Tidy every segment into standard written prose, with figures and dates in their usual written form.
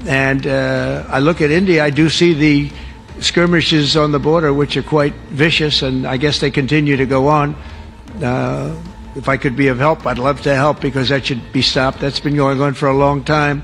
And I look at India, I do see the skirmishes on the border, which are quite vicious, and I guess they continue to go on. If I could be of help, I'd love to help because that should be stopped. That's been going on for a long time,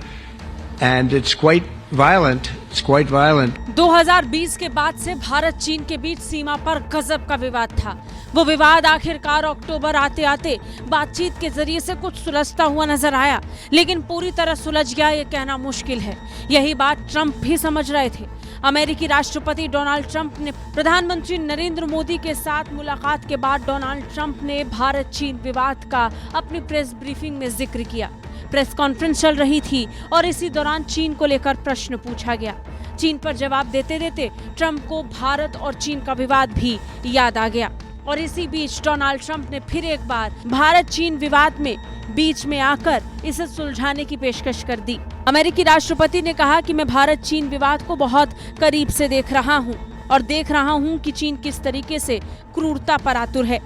and it's quite violent. It's quite violent. 2020 के बाद से भारत चीन के बीच सीमा पर गजब का विवाद था। वो विवाद आखिरकार अक्टूबर आते आते बातचीत के जरिए से कुछ सुलझता हुआ नजर आया, लेकिन पूरी तरह सुलझ गया ये कहना मुश्किल है। यही बात ट्रंप भी समझ रहे थे। अमेरिकी राष्ट्रपति डोनाल्ड ट्रंप ने प्रधानमंत्री नरेंद्र मोदी के साथ मुलाकात के बाद डोनाल्ड ट्रंप ने भारत चीन विवाद का अपनी प्रेस ब्रीफिंग में जिक्र किया। प्रेस कॉन्फ्रेंस चल रही थी और इसी दौरान चीन को लेकर प्रश्न पूछा गया। चीन पर जवाब देते देते ट्रंप को भारत और चीन का विवाद भी याद आ गया और इसी बीच डोनाल्ड ट्रंप ने फिर एक बार भारत चीन विवाद में बीच में आकर इसे सुलझाने की पेशकश कर दी। अमेरिकी राष्ट्रपति ने कहा कि मैं भारत चीन विवाद को बहुत करीब से देख रहा हूं और देख रहा हूं कि चीन किस तरीके से क्रूरता पर आतुर है।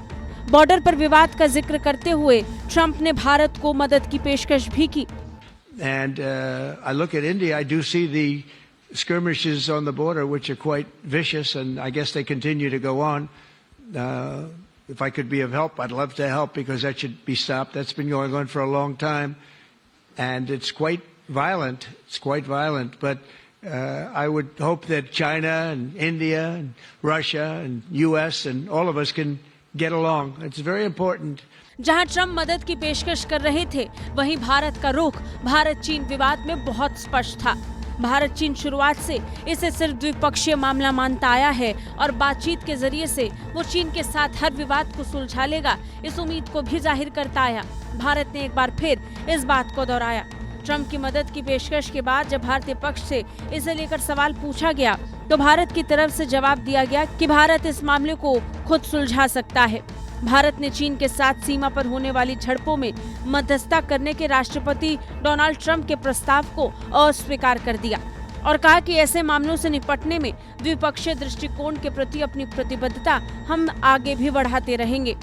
बॉर्डर पर विवाद का जिक्र करते हुए ट्रंप ने भारत को मदद की पेशकश भी की। And I look at India, I do see the skirmishes on the border, which are quite vicious, and I guess they continue to go on. If I could be of help, I'd love to help because that should be stopped. That's been going on for a long time, and it's quite violent. It's quite violent, but I would hope that China and India and Russia and US and all of us can get along. It's very important. जहां Trump मदद की पेशकश कर रहे थे, वहीं भारत का रुख भारत चीन विवाद में बहुत स्पष्ट था। भारत चीन शुरुआत से इसे सिर्फ द्विपक्षीय मामला मानता आया है और बातचीत के जरिए से वो चीन के साथ हर विवाद को सुलझा लेगा, इस उम्मीद को भी जाहिर करता आया। भारत ने एक बार फिर इस बात को दोहराया। ट्रंप की मदद की पेशकश के बाद जब भारतीय पक्ष से इसे लेकर सवाल पूछा गया, तो भारत की तरफ से जवाब दिया गया कि भारत इस मामले को खुद सुलझा सकता है। भारत ने चीन के साथ सीमा पर होने वाली झड़पों में मध्यस्थता करने के राष्ट्रपति डोनाल्ड ट्रंप के प्रस्ताव को अस्वीकार कर दिया और कहा कि ऐसे मामलों से निपटने में द्विपक्षीय दृष्टिकोण के प्रति अपनी प्रतिबद्धता हम आगे भी बढ़ाते रहेंगे।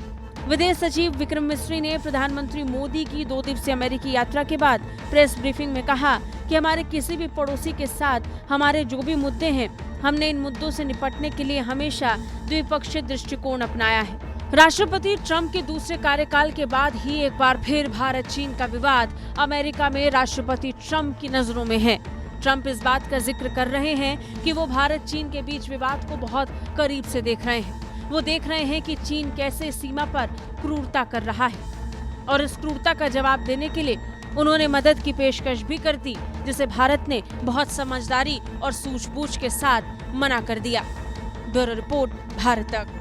विदेश सचिव विक्रम मिस्री ने प्रधानमंत्री मोदी की 2 दिवसीय अमेरिकी यात्रा के बाद प्रेस ब्रीफिंग में कहा कि हमारे किसी भी पड़ोसी के साथ हमारे जो भी मुद्दे हैं, हमने इन मुद्दों से निपटने के लिए हमेशा द्विपक्षीय दृष्टिकोण अपनाया है। राष्ट्रपति ट्रंप के दूसरे कार्यकाल के बाद ही एक बार फिर भारत चीन का विवाद अमेरिका में राष्ट्रपति ट्रंप की नजरों में है। ट्रंप इस बात का जिक्र कर रहे हैं कि वो भारत चीन के बीच विवाद को बहुत करीब से देख रहे हैं। वो देख रहे हैं कि चीन कैसे सीमा पर क्रूरता कर रहा है और इस क्रूरता का जवाब देने के लिए उन्होंने मदद की पेशकश भी कर दी, जिसे भारत ने बहुत समझदारी और सूझबूझ के साथ मना कर दिया। ब्यूरो रिपोर्ट, भारत तक।